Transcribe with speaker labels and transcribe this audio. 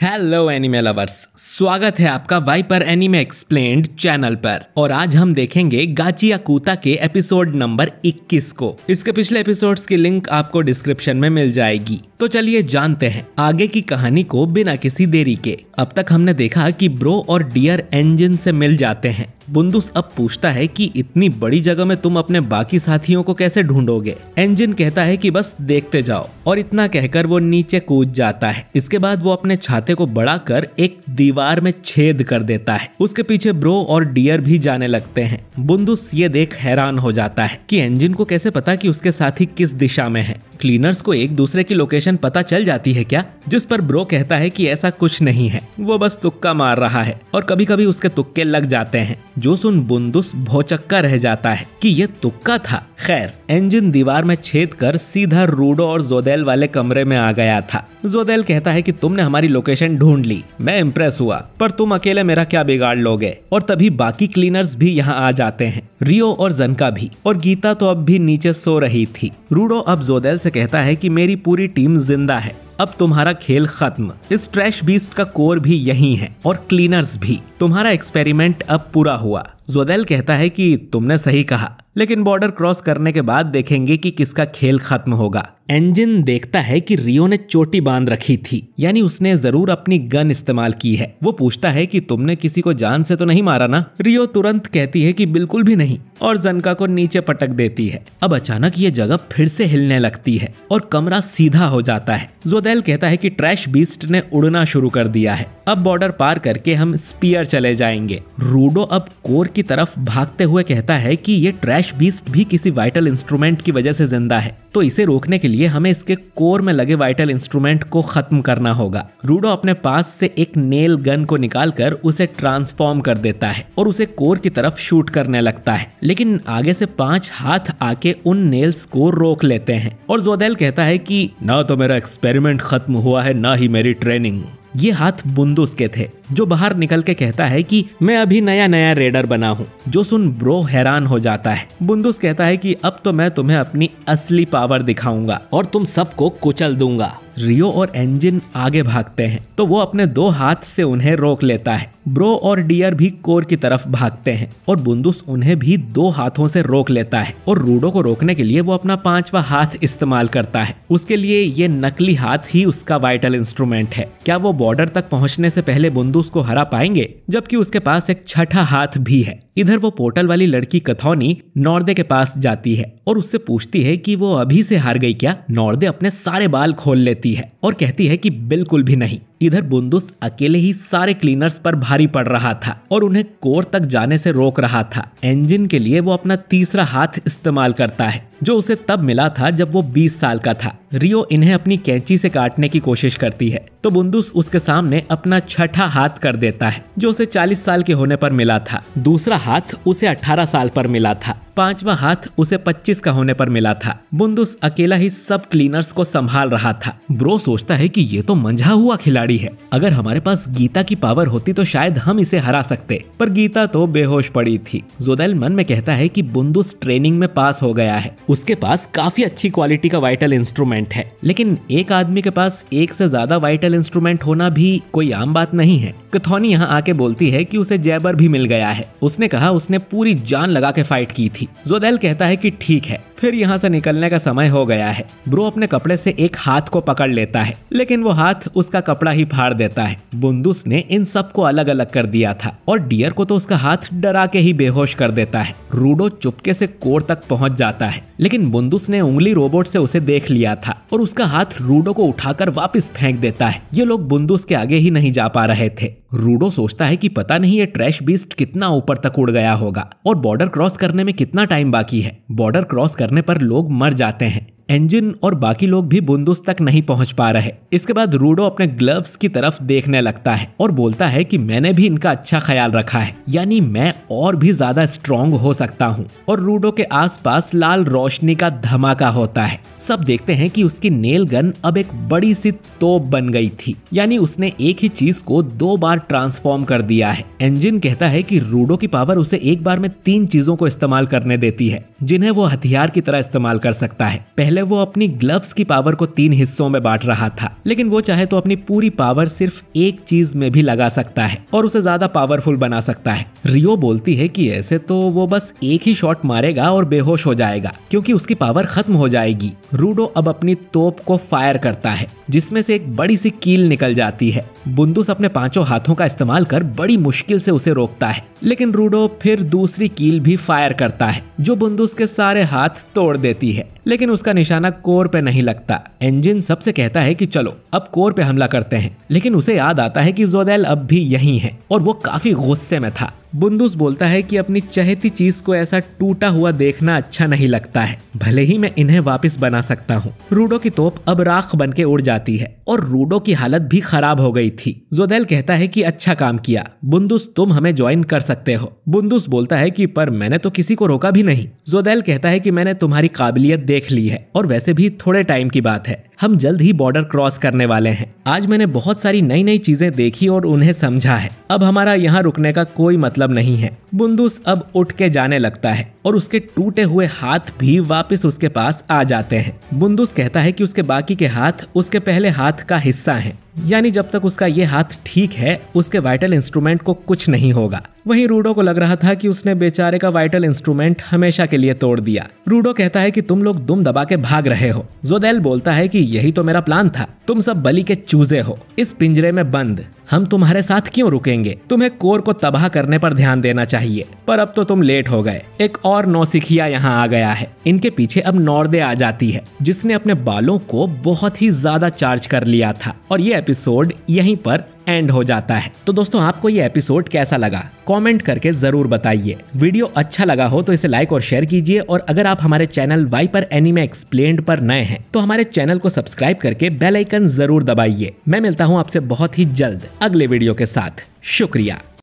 Speaker 1: Hello anime lovers, स्वागत है आपका वाइपर एनिमे एक्सप्लेन्ड चैनल पर। और आज हम देखेंगे गाचियाकुता के एपिसोड नंबर 21 को। इसके पिछले एपिसोड्स की लिंक आपको डिस्क्रिप्शन में मिल जाएगी। तो चलिए जानते हैं आगे की कहानी को बिना किसी देरी के। अब तक हमने देखा कि ब्रो और डियर एंजिन से मिल जाते हैं। बुंदुस अब पूछता है कि इतनी बड़ी जगह में तुम अपने बाकी साथियों को कैसे ढूंढोगे। एंजिन कहता है कि बस देखते जाओ, और इतना कहकर वो नीचे कूद जाता है। इसके बाद वो अपने छाते को बढ़ाकर एक दीवार में छेद कर देता है। उसके पीछे ब्रो और डियर भी जाने लगते हैं। बुंदुस ये देख हैरान हो जाता है कि एंजिन को कैसे पता कि उसके साथी किस दिशा में है। क्लीनर्स को एक दूसरे की लोकेशन पता चल जाती है क्या? जिस पर ब्रो कहता है कि ऐसा कुछ नहीं है, वो बस तुक्का मार रहा है और कभी कभी उसके तुक्के लग जाते हैं। जो सुन बुंदुस भौचक्का रह जाता है कि ये तुक्का था। खैर, एंजिन दीवार में छेद कर सीधा रूडो और जोदेल वाले कमरे में आ गया था। जोदेल कहता है कि तुमने हमारी लोकेशन ढूंढ ली, मैं इम्प्रेस हुआ, पर तुम अकेले मेरा क्या बिगाड़ लोगे। और तभी बाकी क्लीनर्स भी यहाँ आ जाते हैं, रियो और जनका भी, और गीता तो अब भी नीचे सो रही थी। रूडो अब जोदेल से कहता है कि मेरी पूरी टीम जिंदा है, अब तुम्हारा खेल खत्म। इस ट्रैश बीस्ट का कोर भी यही है और क्लीनर्स भी। तुम्हारा एक्सपेरिमेंट अब पूरा हुआ। जोदेल कहता है कि तुमने सही कहा, लेकिन बॉर्डर क्रॉस करने के बाद देखेंगे कि किसका खेल खत्म होगा। एंजिन देखता है कि रियो ने चोटी बांध रखी थी, यानी उसने जरूर अपनी गन इस्तेमाल की है। वो पूछता है कि तुमने किसी को जान से तो नहीं मारा ना? रियो तुरंत कहती है कि बिल्कुल भी नहीं, और जनका को नीचे पटक देती है। अब अचानक ये जगह फिर से हिलने लगती है और कमरा सीधा हो जाता है। जोदेल कहता है कि ट्रैश बीस्ट ने उड़ना शुरू कर दिया है, अब बॉर्डर पार करके हम स्पीयर चले जाएंगे। रूडो अब कोर की तरफ भागते हुए कहता है कि ये ट्रैश बीस्ट भी किसी वाइटल इंस्ट्रूमेंट की वजह से जिंदा है, तो इसे रोकने के लिए हमें इसके कोर में लगे वाइटल इंस्ट्रूमेंट को खत्म करना होगा। रूडो अपने पास से एक नेल गन को निकालकर उसे ट्रांसफॉर्म कर देता है और उसे कोर की तरफ शूट करने लगता है, लेकिन आगे से 5 हाथ आके उन नेल्स को रोक लेते हैं। और जोदेल कहता है कि ना तो मेरा एक्सपेरिमेंट खत्म हुआ है, ना ही मेरी ट्रेनिंग। ये हाथ बुंदुस के थे, जो बाहर निकल के कहता है कि मैं अभी नया रेडर बना हूँ। जो सुन ब्रो हैरान हो जाता है। बुंदुस कहता है कि अब तो मैं तुम्हें अपनी असली पावर दिखाऊंगा और तुम सबको कुचल दूंगा। रियो और एंजिन आगे भागते हैं, तो वो अपने 2 हाथ से उन्हें रोक लेता है। ब्रो और डियर भी कोर की तरफ भागते हैं और बुंदुस उन्हें भी 2 हाथों से रोक लेता है। और रूडो को रोकने के लिए वो अपना 5वां हाथ इस्तेमाल करता है। उसके लिए ये नकली हाथ ही उसका वाइटल इंस्ट्रूमेंट है। क्या वो बॉर्डर तक पहुंचने से पहले बुंदुस को हरा पाएंगे? जबकि उसके पास एक 6ठा हाथ भी है। इधर वो पोर्टल वाली लड़की कथौनी नॉर्दे के पास जाती है और उससे पूछती है कि वो अभी से हार गई क्या? नॉर्दे अपने सारे बाल खोल लेती है और कहती है कि बिल्कुल भी नहीं। इधर बुंदुस अकेले ही सारे क्लीनर्स पर भारी पड़ रहा था और उन्हें कोर तक जाने से रोक रहा था। एंजिन के लिए वो अपना 3रा हाथ इस्तेमाल करता है, जो उसे तब मिला था जब वो 20 साल का था। रियो इन्हें अपनी कैंची से काटने की कोशिश करती है, तो बुंदुस उसके सामने अपना 6ठा हाथ कर देता है, जो उसे 40 साल के होने पर मिला था। दूसरा हाथ उसे 18 साल पर मिला था। 5वां हाथ उसे 25 का होने पर मिला था। बुंदुस अकेला ही सब क्लीनर्स को संभाल रहा था। ब्रो सोचता है कि ये तो मंझा हुआ खिलाड़ी है। अगर हमारे पास गीता की पावर होती तो शायद हम इसे हरा सकते, पर गीता तो बेहोश पड़ी थी। जोदेल मन में कहता है कि बुंदुस ट्रेनिंग में पास हो गया है, उसके पास काफी अच्छी क्वालिटी का वाइटल इंस्ट्रूमेंट है। लेकिन एक आदमी के पास एक से ज्यादा वाइटल इंस्ट्रूमेंट होना भी कोई आम बात नहीं है। कथौनी यहाँ आके बोलती है कि उसे जैबर भी मिल गया है। उसने कहा उसने पूरी जान लगा के फाइट की थी। जोदेल कहता है कि ठीक है, फिर यहाँ से निकलने का समय हो गया है। ब्रो अपने कपड़े से एक हाथ को पकड़ लेता है, लेकिन वो हाथ उसका कपड़ा ही फाड़ देता है। बुंदुस ने इन सबको अलग अलग कर दिया था और डियर को तो उसका हाथ डरा के ही बेहोश कर देता है। रूडो चुपके से कोर तक पहुंच जाता है, लेकिन बुंदुस ने उंगली रोबोट से उसे देख लिया था और उसका हाथ रूडो को उठाकर वापस फेंक देता है। ये लोग बुंदुस के आगे ही नहीं जा पा रहे थे। रूडो सोचता है कि पता नहीं ये ट्रैश बीस्ट कितना ऊपर तक उड़ गया होगा और बॉर्डर क्रॉस करने में कितना टाइम बाकी है। बॉर्डर क्रॉस करने पर लोग मर जाते हैं। एंजिन और बाकी लोग भी बुंदुस तक नहीं पहुंच पा रहे। इसके बाद रूडो अपने ग्लव्स की तरफ देखने लगता है और बोलता है कि मैंने भी इनका अच्छा ख्याल रखा है, यानी मैं और भी ज्यादा स्ट्रॉन्ग हो सकता हूँ। और रूडो के आसपास लाल रोशनी का धमाका होता है। सब देखते हैं कि उसकी नेल गन अब एक बड़ी सी तोप बन गई थी, यानी उसने एक ही चीज को 2 बार ट्रांसफॉर्म कर दिया है। एंजिन कहता है कि रूडो की पावर उसे एक बार में 3 चीजों को इस्तेमाल करने देती है, जिन्हें वो हथियार की तरह इस्तेमाल कर सकता है। पहले पहले वो अपनी ग्लव्स की पावर को 3 हिस्सों में बांट रहा था, लेकिन वो चाहे तो अपनी पूरी पावर सिर्फ एक चीज में भी लगा सकता है और उसे ज्यादा पावरफुल बना सकता है। रियो बोलती है कि ऐसे तो वो बस एक ही शॉट मारेगा और बेहोश हो जाएगा क्योंकि उसकी पावर खत्म हो जाएगी। रूडो अब अपनी तोप को फायर करता है जिसमें से एक बड़ी सी कील निकल जाती है। बुंदूस अपने 5 हाथों का इस्तेमाल कर बड़ी मुश्किल से उसे रोकता है, लेकिन रूडो फिर दूसरी कील भी फायर करता है जो बुंदूस के सारे हाथ तोड़ देती है, लेकिन उसका निशाना कोर पे नहीं लगता। एंजिन सबसे कहता है कि चलो अब कोर पे हमला करते हैं, लेकिन उसे याद आता है कि जोदेल अब भी यहीं है और वो काफी गुस्से में था। बुंदूस बोलता है कि अपनी चहेती चीज को ऐसा टूटा हुआ देखना अच्छा नहीं लगता है, भले ही मैं इन्हें वापस बना सकता हूँ। रूडो की तोप अब राख बन के उड़ जाती है और रूडो की हालत भी खराब हो गई थी। जोदेल कहता है कि अच्छा काम किया बुंदूस, तुम हमें ज्वाइन कर सकते हो। बुंदूस बोलता है कि पर मैंने तो किसी को रोका भी नहीं। जोदेल कहता है कि मैंने तुम्हारी काबिलियत देख ली है और वैसे भी थोड़े टाइम की बात है, हम जल्द ही बॉर्डर क्रॉस करने वाले हैं। आज मैंने बहुत सारी नई नई चीजें देखी और उन्हें समझा है, अब हमारा यहाँ रुकने का कोई मतलब नहीं है। बुंदूस अब उठ के जाने लगता है और उसके टूटे हुए हाथ भी वापस उसके पास आ जाते हैं। बुंदूस कहता है कि उसके बाकी के हाथ उसके पहले हाथ का हिस्सा हैं, यानी जब तक उसका ये हाथ ठीक है उसके वाइटल इंस्ट्रूमेंट को कुछ नहीं होगा। वहीं रूडो को लग रहा था कि उसने बेचारे का वाइटल इंस्ट्रूमेंट हमेशा के लिए तोड़ दिया। रूडो कहता है कि तुम लोग दुम दबा के भाग रहे हो। जोदेल बोलता है कि यही तो मेरा प्लान था, तुम सब बलि के चूजे हो, इस पिंजरे में बंद, हम तुम्हारे साथ क्यों रुकेंगे, तुम्हें कोर को तबाह करने पर ध्यान देना चाहिए, पर अब तो तुम लेट हो गए। एक और नौसिखिया यहाँ आ गया है। इनके पीछे अब नॉर्दे आ जाती है जिसने अपने बालों को बहुत ही ज्यादा चार्ज कर लिया था और ये एपिसोड यहीं पर एंड हो जाता है। तो दोस्तों आपको ये एपिसोड कैसा लगा कमेंट करके जरूर बताइए। वीडियो अच्छा लगा हो तो इसे लाइक और शेयर कीजिए और अगर आप हमारे चैनल वाइपर एनीमे एक्सप्लेन्ड पर नए हैं तो हमारे चैनल को सब्सक्राइब करके बेल आइकन जरूर दबाइए। मैं मिलता हूँ आपसे बहुत ही जल्द अगले वीडियो के साथ। शुक्रिया।